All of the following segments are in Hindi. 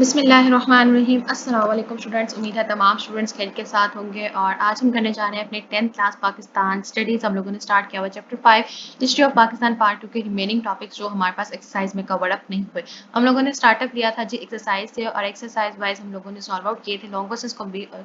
बिस्मिल्लाहिर्रहमानिर्रहीम। अस्सलाम वालेकुम स्टूडेंट्स। उम्मीद है तमाम स्टूडेंट्स खैर के साथ होंगे और आज हम करने जा रहे हैं अपने 10th क्लास पाकिस्तान स्टडीज़। हम लोगों ने स्टार्ट किया हुआ chapter 5 history of Pakistan part 2 के रिमेनिंग टॉपिक्स जो हमारे पास एक्सरसाइज में कवर अप नहीं हुए। हम लोगों ने स्टार्टअप लिया था जी एक्सरसाइज से और एक्सरसाइज वाइज हम लोगों ने सॉल्व आउट किए थे लॉन्ग क्वेश्चंस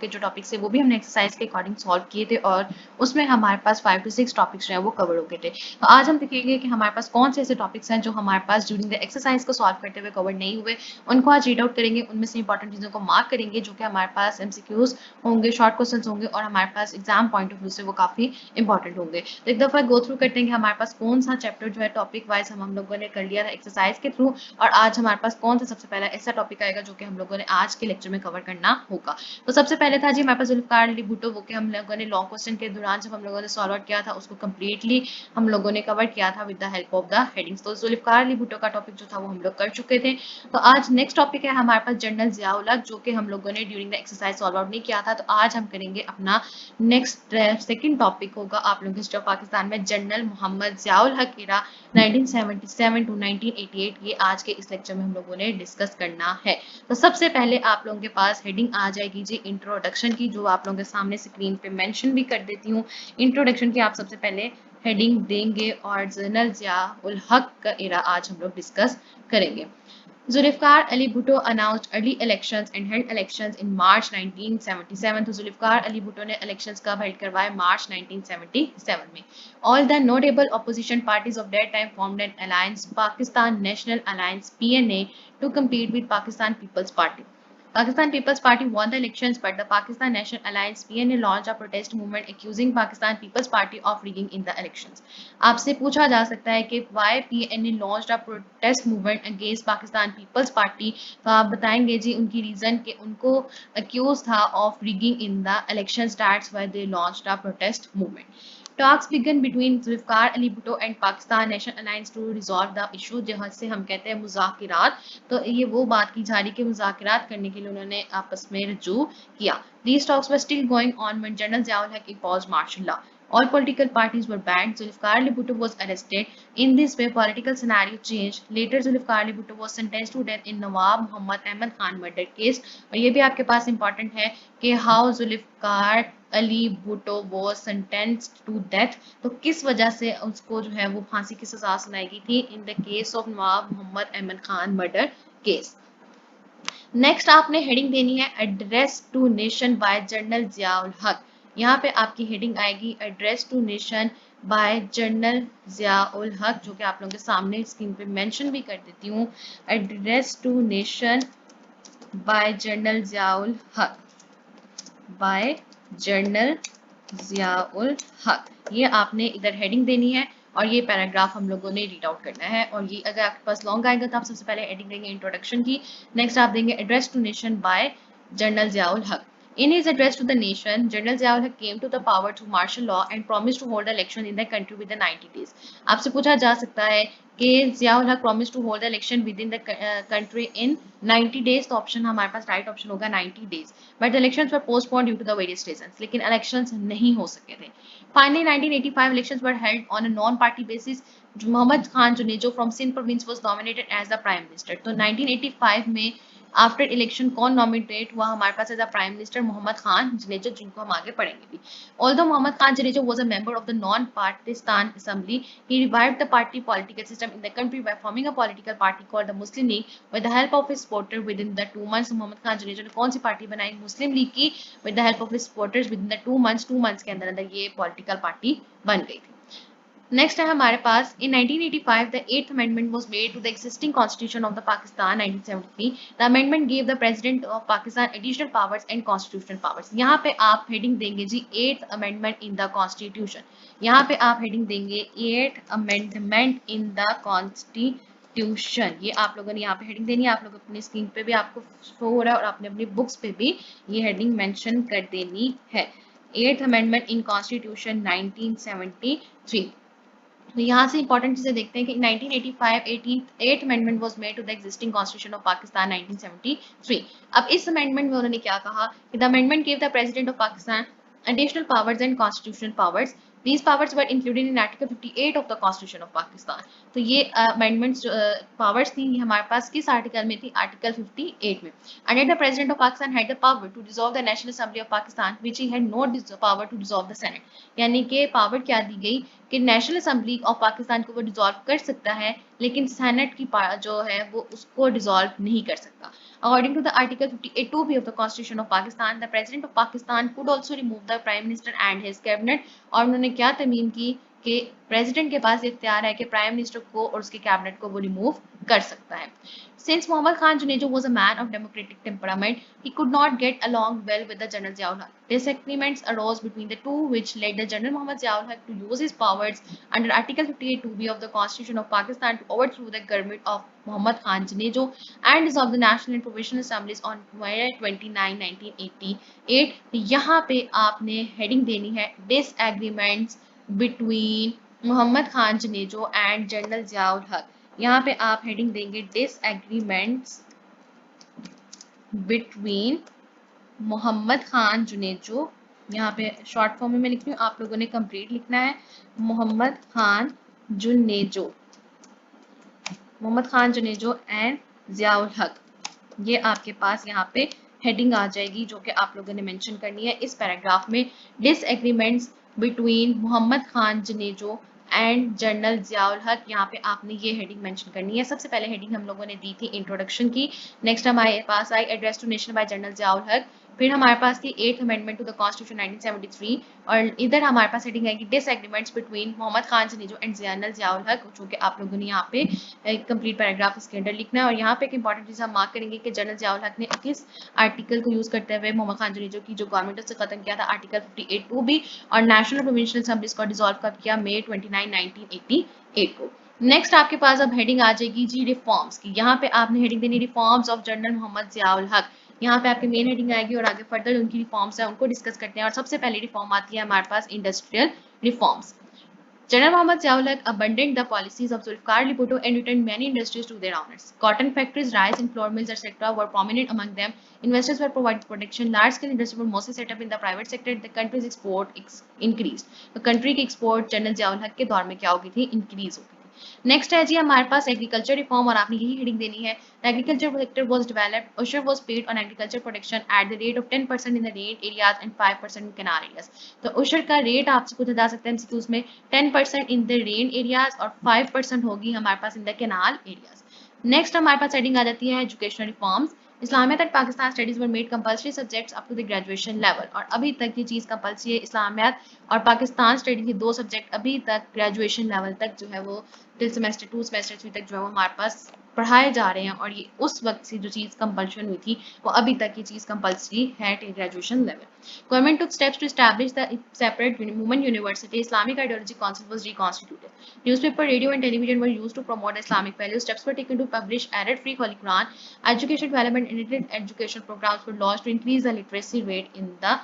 के जो टॉपिक्स थे वो भी हमने एक्सरसाइज के अकॉर्डिंग सॉल्व किए थे और उसमें हमारे पास 5 to 6 टॉपिक्स जो है वो कवर हो गए थे। तो आज हम देखेंगे कि हमारे पास कौन से ऐसे टॉपिक्स हैं जो हमारे पास ड्यूरिंग द एक्सरसाइज को सॉल्व करते हुए कवर नहीं हुए, उनको आज रीड आउट करेंगे। उनमें से इंपॉर्टेंट चीज़ों को मार्क करेंगे जो कि हमारे पास एमसीक्यूज होंगे, शॉर्ट क्वेश्चंस होंगे और हमारे पास एग्जाम पॉइंट ऑफ व्यू से वो काफ़ी इंपॉर्टेंट होंगे। तो एक दफ़ा गो थ्रू करते हैं कि हमारे पास कौन सा चैप्टर जो है टॉपिक वाइज हम लोगों ने कर लिया था एक्सरसाइज के थ्रू और आज हमारे पास कौन सा सबसे पहला ऐसा टॉपिक आएगा जो कि हम लोगों ने आज के लेक्चर में कवर करना होगा। तो सबसे पहले था जी हमारे पास जुल्फ़िकार अली भुट्टो, वो कि हम लोगों ने लॉन्ग क्वेश्चन के दौरान जब हम लोगों ने सॉल्व आउट किया था उसको कम्प्लीटली हम लोगों ने कवर किया था with the help of the headings. तो जुल्फ़िकार अली भुट्टो का टॉपिक जो था वो हम लोग कर चुके थे। तो आज नेक्स्ट टॉपिक है हमारे पास जनरल ज़ियाउल हक, जो कि हम लोगों ने during the exercise solve out नहीं किया था। तो आज हम करेंगे अपना नेक्स्ट सेकंड टॉपिक होगा आप लोगों हिस्ट्री ऑफ पाकिस्तान में जनरल मोहम्मद ज़ियाउल हक एरा 1977 टू 1988। ये आज के इस लेक्चर में हम लोगों ने डिस्कस करना है। तो सबसे पहले आप लोगों के पास हेडिंग आ जाएगी जी इंट्रोडक्शन की, जो आप लोगों के सामने स्क्रीन पे मेंशन भी कर देती हूँ। इंट्रोडक्शन की आप सबसे पहले हेडिंग देंगे और जनरल ज़ियाउल हक का एरा आज हम लोग डिस्कस करेंगे। Zulfikar Ali Bhutto announced early elections and held elections in March 1977। तो जुल्फ़िकार अली भुट्टो ने इलेक्शंस कब हेल्ड करवाए? मार्च 1977 में। All the notable opposition parties of that time formed an alliance, Pakistan National Alliance (PNA), to compete with Pakistan People's Party. Pakistan People's Party won the elections, but the Pakistan National Alliance (PNA) launched a protest movement accusing Pakistan People's Party of rigging in the elections। आपसे पूछा जा सकता है कि why PNA launched a protest movement against Pakistan People's Party. तो आप बताएंगे जी उनकी रीजन कि उनको अक्यूज था of rigging in the election starts why they launched a protest movement. Talks began between Zulfikar Ali Bhutto and Pakistan National Alliance to resolve the issue, जहाँ से हम कहते हैं मुज़ाकिरात। तो ये वो बात की जा रही कि मुज़ाकिरात करने के लिए उन्होंने आपस में रजू किया। These talks were still going on when General Ziaul Haq imposed martial law. All political parties were banned. Zulfikar Ali Bhutto was arrested. In this way, political scenario changed. Later, Zulfikar Ali Bhutto was sentenced to death in Nawab Muhammad Ahmad Khan murder case. और ये भी आपके पास important है कि how Zulfikar Ali Bhutto was sentenced to death। तो किस वजह से उसको जो है वो फांसी की सजा सुनाई गई थी? In the case of Nawab Mohammad Ahmad Khan murder case. Next आपने हेडिंग देनी है address to nation by General Ziaul Haq. यहाँ पे आपकी हेडिंग आएगी address to nation by General Ziaul Haq, जो कि आप लोगों के सामने स्क्रीन पे मेंशन भी कर देती हूँ। Address to nation by General Ziaul Haq, by General Ziaul हक, ये आपने इधर हेडिंग देनी है और ये पैराग्राफ हम लोगों ने रीड आउट करना है। और ये अगर आपके पास लॉन्ग आएगा तो आप सबसे पहले हेडिंग देंगे इंट्रोडक्शन की, नेक्स्ट आप देंगे address to nation by General Ziaul Haq. In his address to the nation, General Ziaul Haq came to the power through martial law and promised to hold the election in the country within 90 days। आपसे पूछा जा सकता है कि ज़ियाउल हक promised to hold the election within the country in 90 days। तो ऑप्शन हमारे पास राइट ऑप्शन होगा 90 days। But the elections were postponed due to the various reasons, लेकिन इलेक्शंस नहीं हो सके थे। Finally 1985 elections were held on a non party basis. Mohammad Khan Junejo from Sindh province was nominated as the prime minister. तो 1985 में आफ्टर इलेक्शन कौन नॉमिनेट हुआ हमारे पास as a prime minister? Mohammad Khan Junejo, जिनको हम आगे पढ़ेंगे भी। Although Muhammad Khan Junejo was a member of the non-partisan assembly, he revived the party political system in the country by forming a political party called the Muslim League with the help of his supporters within the 2 months। Mohammad Khan Junejo ने कौन सी पार्टी बनाई? मुस्लिम लीग की। with the help of his supporters within the 2 months के अंदर अंदर ये पॉलिटिकल पार्टी बन गई थी। नेक्स्ट है हमारे पास in 1985 the 8th amendment was made to the existing constitution of the Pakistan 1973। The amendment give the president of Pakistan additional powers and constitutional powers. यहाँ पे आप हेडिंग देंगे जी 8th amendment in the constitution. यहाँ पे आप हेडिंग देंगे 8th amendment in the constitution. ये आप लोगों ने यहाँ पे हेडिंग देनी है। आप लोग अपनी स्क्रीन पे भी आपको शो हो रहा है और आपने अपनी बुक्स पे भी ये हेडिंग मेंशन कर देनी है। 8th amendment in constitution 1973। तो यहाँ से इंपॉर्टेंट चीजें देखते हैं कि 1985 8th amendment was made to the existing constitution of Pakistan 1973। अब इस अमेंडमेंट में उन्होंने क्या कहा कि the amendment give the president of Pakistan additional powers and constitutional powers। These powers were included in Article 58 of the Constitution of Pakistan. तो ये अमेंडमेंट्स पावर्स थी ये हमारे पास किस आर्टिकल में थी, आर्टिकल 58 में. And the president of Pakistan had the power to dissolve the National Assembly of Pakistan, which he had no power to dissolve the Senate. यानी कि पावर क्या दी गई कि नेशनल असेंबली ऑफ पाकिस्तान को वो डिसॉल्व कर सकता है, लेकिन सेनेट की जो है वो उसको डिसॉल्व नहीं कर सकता. According to the Article 58(2)(b) of the Constitution of Pakistan, the President of Pakistan could also remove the Prime Minister and his cabinet. और उन्होंने क्या तरमीम की कि प्रेसिडेंट के पास इख्तियार है कि प्राइम मिनिस्टर को और उसके कैबिनेट को वो रिमूव कर सकता है. Since Muhammad Khan Junejo was a man of democratic temperament, he could not get along well with the General Ziaul Haq. Disagreements arose between the two, which led the General Muhammad Ziaul Haq to use his powers under Article 58(2)(b) of the Constitution of Pakistan to overthrow the government of Muhammad Khan Junejo and dissolve the National and Provisional Assemblies on January 29, 1988. यहाँ पे आपने हेडिंग देनी है disagreements between Muhammad Khan Junejo and General Ziaul Haq. यहाँ पे आप हेडिंग देंगे डिसएग्रीमेंट्स बिटवीन मोहम्मद खान जुनेजो. यहाँ पे शॉर्ट फॉर्म में मैं लिख रही हूँ, आप लोगों ने कंप्लीट लिखना है. मोहम्मद खान जुनेजो एंड जियाउल हक. ये आपके पास यहाँ पे हेडिंग आ जाएगी जो कि आप लोगों ने मेंशन करनी है इस पैराग्राफ में. Disagreements between Mohammad Khan Junejo and General Ziaul Haq. यहाँ पे आपने ये हेडिंग मेंशन करनी है. सबसे पहले हेडिंग हम लोगों ने दी थी इंट्रोडक्शन की. नेक्स्ट हमारे पास I address to nation by general Ziaul Haq. फिर हमारे पास थी 8th amendment to the constitution 1973 और इधर हमारे पास हेडिंग आएगी disagreements between Mohammad Khan Junejo and General Ziaul Haq, जो कि आप लोगों ने यहाँ पे कंप्लीट पैराग्राफ इसके अंदर लिखना है. और यहाँ पे एक इंपॉर्टेंट चीज हम मार्क करेंगे कि जनरल जियाउल हक ने किस आर्टिकल को यूज करते हुए मोहम्मद खान जुनेजो की जो गवर्नमेंट से खत्म किया था, आर्टिकल 58(2)(b) और नेशनल प्रोविंशियल असेंबलीज को डिसॉल्व कब किया, मई 29, 1988 को. नेक्स्ट आपके पास अब हेडिंग आ जाएगी जी रिफॉर्म्स की. यहाँ पे आपने हेडिंग देनी reforms of General Mohammad Ziaul Haq. यहाँ पे आपकी मेन हेडिंग आएगी और आगे फर्दर उनकी रिफॉर्म्स है उनको डिस्कस करते हैं. और सबसे पहली रिफॉर्म आती है हमारे पास industrial reforms. General Muhammad Ziaul Haq abandoned the policies of Zulfikar Ali Bhutto and returned many industries to their owners. Cotton factories, rice and flour mills, etc. were prominent among them. Investors were provided protection. Large-scale industries were mostly set up in the private sector. The country's export increased. तो country की export General Ziaul Haq के दौर में क्या हो गई थी, increase हो गई थी. नेक्स्ट है जी हमारे पास एग्रीकल्चर रिफॉर्म और आपने यही हेडिंग देनी है. Agriculture sector was developed. Ushr was paid on agriculture production at the rate of 10% in the rain areas and 5% in canal areas. तो उशर का रेट आपसे पूछा जा सकता है एमसीक्यूज में 10% इन द रेन एरियाज और 5% होगी हमारे पास in the canal areas. Next हमारे पास हेडिंग आ जाती है educational reforms. Islamiyat and Pakistan studies were made compulsory subjects up to the graduation level. और अभी तक ये चीज़ कंपल्सरी है. इस्लामियत और पाकिस्तान स्टडीज के दो सब्जेक्ट अभी तक ग्रेजुएशन लेवल तक जो है वो टिल सेमेस्टर 2 सेमेस्टर 3 तक जो है वो हमारे पास पढ़ाए जा रहे हैं. और ये उस वक्त से जो चीज़ कंपल्शन हुई थी वो अभी तक ये चीज़ कंपल्सरी है till graduation level. Government took steps to establish the separate women university. Islamic Ideology Council was reconstituted. Newspaper, radio, and television were used to promote Islamic values. Steps were taken to publish error-free Holy Quran. Education development and education programs were launched to increase the literacy rate in the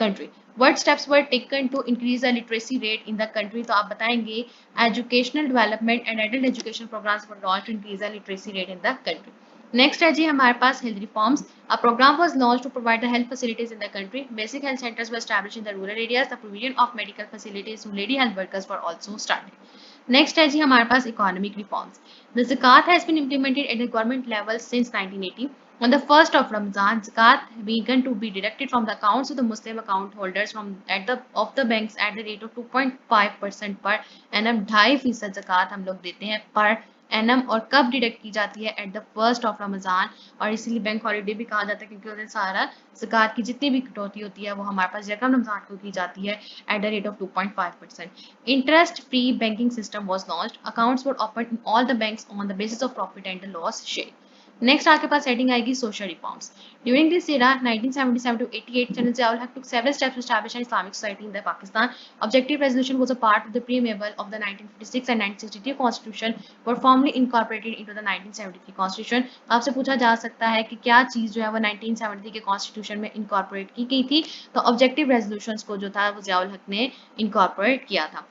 country. What steps were taken to increase the literacy rate in the country? तो आप बताएंगे educational development and adult education programs were launched to increase the literacy rate in the country. Next है जी हमारे पास health reforms. A program was launched to provide the health facilities in the country. Basic health centers were established in the rural areas. The provision of medical facilities to lady health workers were also started. Next है जी हमारे पास economic reforms. The zakat has been implemented at the government level since 1980. On the 1st of Ramadan, zakat began to be deducted from the accounts of the Muslim account holders of the banks at the rate of 2.5% per annum. 2.5% zakat हम लोग देते हैं पर एनम. और कब डिडक्ट की जाती है, at the 1st of Ramzan. और इसीलिए बैंक हॉलीडे भी कहा जाता है क्योंकि उस दिन सारा ज़कात की जितनी भी कटौती होती है वो हमारे पास यकम रमज़ान को की जाती है eight the rate of 2.5%. Interest free banking system was launched. Accounts were open in all the banks on the basis of profit and the loss share. Next आपके पास हेडिंग आएगी social reforms. During this era 1977 to 88, General Ziaul Haq took several steps to establish an Islamic society in the Pakistan. Objective resolution was a part of the preamble of the 1956 and 1963 constitution were formally incorporated into the 1973 constitution. आपसे पूछा जा सकता है कि क्या चीज़ जो है वो 1973 के कॉन्स्टिट्यूशन में इनकॉर्पोरेट की गई थी. तो ऑब्जेक्टिव रेजोल्यूशंस को जो था वो जियाउल हक ने इनकॉर्पोरेट किया था.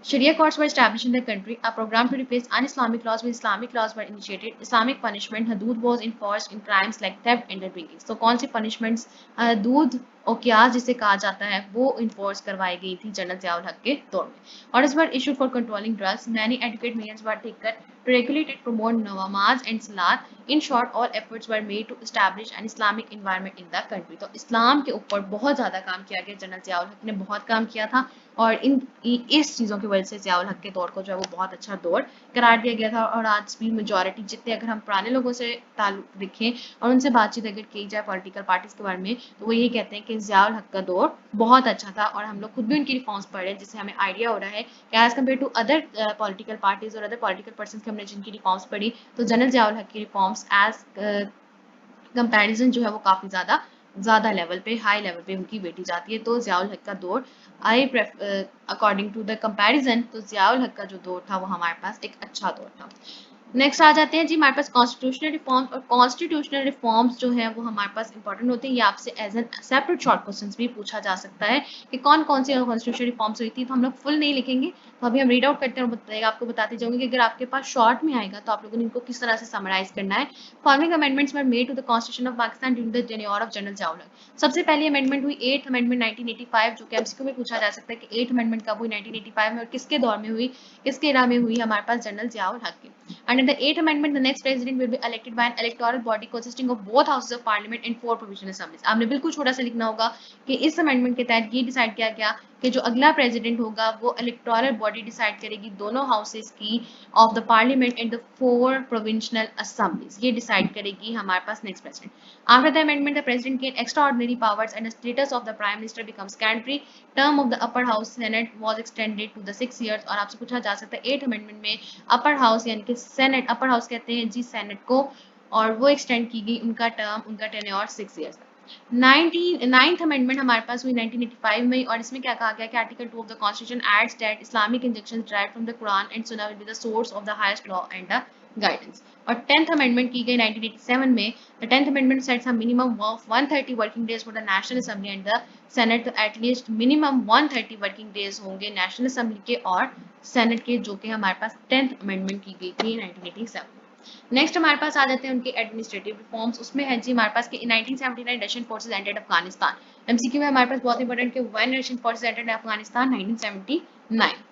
Sharia courts were established in the country. A program to replace un-Islamic laws with Islamic laws were initiated. Islamic punishment, hudud was enforced in crimes like theft and drinking. So कौन सी punishments हदूद ओकियाज जिसे कहा जाता है वो इन्फोर्स करवाई गई थी जनरल ज़ियाउल हक के दौर में। और इस बार issued for controlling drugs many educate measures were taken to regulate and promote नमाज and salat. In short, all efforts were made to establish an Islamic environment in the country. तो इस्लाम के ऊपर बहुत ज़्यादा काम किया गया। जनरल ज़ियाउल हक ने बहुत काम किया था और इस चीज़ों की वजह से ज़ियाउल हक के दौर को जो है वो बहुत अच्छा दौर करार दिया गया था। और आज भी मेजॉरिटी जितने अगर हम पुराने लोगों से ताल्लुक देखें और उनसे बातचीत अगर की जाए पॉलिटिकल पार्टीज के बारे में, तो वो यही कहते हैं कि ज़ियाउल हक का दौर बहुत अच्छा था। और हम लोग खुद भी उनकी रिफॉर्म्स पढ़ रहे हैं, जिससे हमें आइडिया हो रहा है कि as compare to other political parties और अदर पॉलिटिकल पर्सन की हमने जिनकी रिफॉर्म्स पढ़ी, तो जनरल ज़ियाउल हक की रिफॉर्म्स एज कंपैरिजन जो है वो काफ़ी ज़्यादा लेवल पे, हाई लेवल पे उनकी बेटी जाती है। तो ज़ियाउल हक का दौर अकॉर्डिंग टू द कंपैरिजन, तो ज़ियाउल हक का जो दौर था वो हमारे पास एक अच्छा दौर था। नेक्स्ट आ जाते हैं जी हमारे पास कॉन्स्टिट्यूशनल रिफॉर्म्स। और कॉन्स्टिट्यूशनल रिफॉर्म्स जो है वो हमारे पास इंपॉर्टेंट होते हैं। ये आपसे as an separate short question भी पूछा जा सकता है कि कौन कौन सी कॉन्स्टिट्यूशनल रिफॉर्म्स हुई थी। तो हम लोग फुल नहीं लिखेंगे, तो अभी हम रीड आउट करते हैं और बताएगा, आपको बताते जाऊंगे कि अगर आपके पास शॉर्ट में आएगा तो आप लोगों ने इनको किस तरह से समराइज करना है। Following amendments were made to the constitution of Pakistan during the tenure of General Ziaul Haq. सबसे पहली अमेंडमेंट हुई 8th अमेंडमेंट 1985, जो कि एमसीक्यू में पूछा जा सकता है कि 8th अमेंडमेंट कब हुई 1985 में और किसके दौर में हुई, किसके इरा में हुई, हमारे पास जनरल ज़ियाउल हक की। Under the 8th Amendment, the next president will be elected by an electoral body consisting of both houses of parliament and 4 provincial assemblies. आपने बिल्कुल छोटा सा लिखना होगा कि इस अमेंडमेंट के तहत ये डिसाइड किया गया कि जो अगला प्रेसिडेंट होगा वो इलेक्टोरल बॉडी डिसाइड करेगी दोनों हाउसेस की of the parliament and the 4 provincial assemblies, ये डिसाइड करेगी हमारे पास next president. After the amendment the president gain extraordinary powers and the status of the prime minister becomes country. Term of the upper house senate was extended to the 6 years। और आपसे पूछा जा सकता है 8th अमेंडमेंट में अपर हाउस यानी कि सेनेट, अपर हाउस कहते हैं जी सेनेट को, और वो एक्सटेंड की गई उनका टर्म, उनका टेन्योर 6 years था। 9th अमेंडमेंट हमारे पास हुई 1985 में। और इसमें क्या कहा गया कि article 2 of the constitution adds that Islamic injections derived from the Quran and Sunnah will be the source of the highest law and the guidance। और 10th अमेंडमेंट की गई 1987 में। The 10th amendment sets a minimum of 130 working days for the National Assembly and the Senate, तो एटलीस्ट मिनिमम 130 वर्किंग डेज होंगे नेशनल असेंबली के और सेनेट के, जो कि हमारे पास 10th अमेंडमेंट की गई थी 1987। नेक्स्ट हमारे पास आ जाते हैं उनके एडमिनिस्ट्रेटिव रिफॉर्म्स। उसमें है जी हमारे पास कि in 1979 Russian forces entered Afghanistan. MCQ में हमारे पास बहुत इंपॉर्टेंट कि when Russian forces entered Afghanistan 1979।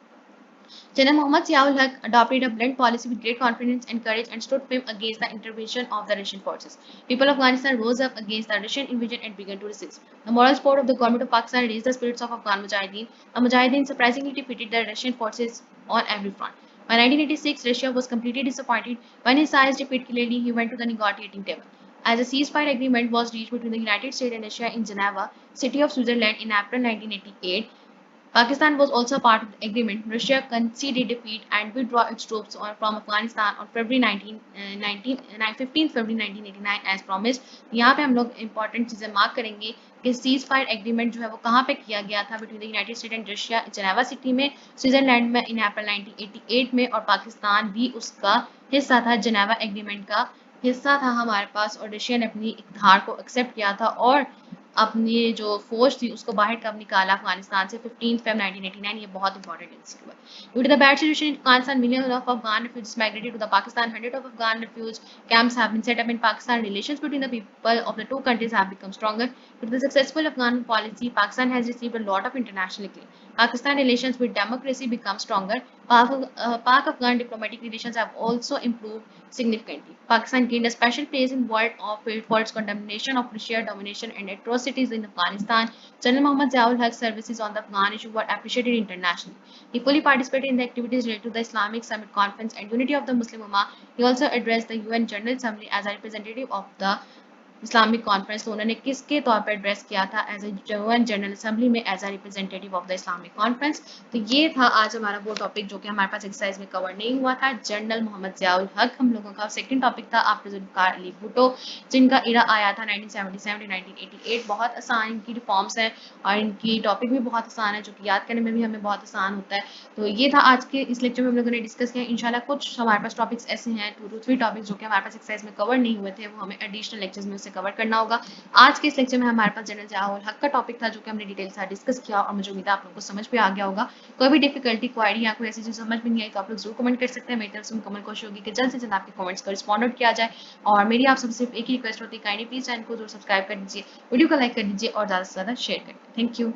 General Muhammad Ziaul Haq adopted a blunt policy with great confidence and courage and stood firm against the intervention of the Russian forces. People of Afghanistan rose up against the Russian invasion and began to resist. The moral support of the government of Pakistan raised the spirits of Afghan Mujahideen. The Mujahideen surprisingly defeated the Russian forces on every front. By 1986, Russia was completely disappointed. When he saw his defeat clearly, he went to the negotiating table. As a ceasefire agreement was reached between the United States and Russia in Geneva, city of Switzerland, in April 1988, Pakistan was also a part of the agreement. Russia conceded defeat and withdrew its troops from Afghanistan on February 15 February 1989 as promised। यहाँ पे हम लोग important चीज़ें मार्क करेंगे कि सीज फायर एग्रीमेंट जो है वो कहाँ पे किया गया था, between the United state and Russia, Geneva city में, स्विट्जरलैंड में, इन अप्रैल 1988 में। और पाकिस्तान भी उसका हिस्सा था, जेनेवा एग्रीमेंट का हिस्सा था हमारे पास। और रशिया ने अपनी धार को एक्सेप्ट किया था और अपनी जो फोर्स थी उसको बाहर कब निकाला अफगानिस्तान से, 15 Feb 1989। ये बहुत इंपॉर्टेंट इंसिडेंट है। Due to the bad situation in Afghanistan, millions of Afghan refugees migrated to the Pakistan. Hundreds of Afghan refuge camps have been set up in Pakistan. Relations between the people of the two countries have become stronger. Due to the successful Afghan policy, Pakistan has received a lot of international acclaim. Pakistan relations with democracy become stronger. Pak-Afghan diplomatic relations have also improved significantly. Pakistan gained a special place in world of for its condemnation of Russian domination and atrocities in Afghanistan. General Muhammad Ziaul Haq's services on the Afghan issue were appreciated internationally. He fully participated in the activities related to the Islamic Summit Conference and unity of the Muslim Ummah. He also addressed the UN General Assembly as a representative of the Islamic conference. तो उन्होंने किसके तौर पर एड्रेस किया था, as a UN general assembly में, as a representative of the Islamic conference. तो ये था आज हमारा वो टॉपिक जो कि हमारे पास एक्सरसाइज में कवर नहीं हुआ था, जनरल मोहम्मद ज़ियाउल हक हम लोगों का। सेकंड टॉपिक था आफ्टर जुल्फ़िकार अली भुट्टो, जिनका इरा आया था 1977 1988। बहुत आसान इनकी रिफॉर्म्स हैं और इनकी टॉपिक भी बहुत आसान है, जो कि याद करने में भी हमें बहुत आसान होता है। तो ये था आज के इस लेक्चर में हम लोगों ने डिस्कस किया। इंशाल्लाह कुछ हमारे पास टॉपिक्स ऐसे हैं 2 to 3 टॉपिक्स जो कि हमारे पास एक्सरसाइज में कवर नहीं हुए थे, वो हमें एडिशनल लेक्चर्स में से कवर करना होगा। आज के इस लेक्चर में हमारे पास जनरल ज़ियाउल हक का टॉपिक था, जो कि हमने डिटेल के साथ डिस्कस किया और मुझे उम्मीद है आप लोगों को समझ में आ गया होगा। कोई भी डिफिकल्टी, क्वेरी या कोई ऐसी चीज़ समझ में नहीं आई तो आप लोग ज़रूर कमेंट कर सकते हैं। मेरी तरफ से मुकम्मल कोशिश होगी कि जल्द से जल्द आपके कमेंट्स का रिस्पॉन्ड आउट किया जाए। और मेरी आप सबसे सिर्फ एक ही रिक्वेस्ट होती है, काइंडली प्लीज़ चैनल को जरूर सब्सक्राइब कर दीजिए, वीडियो को लाइक कर दीजिए और ज़्यादा से ज़्यादा शेयर कर दीजिए। Thank you.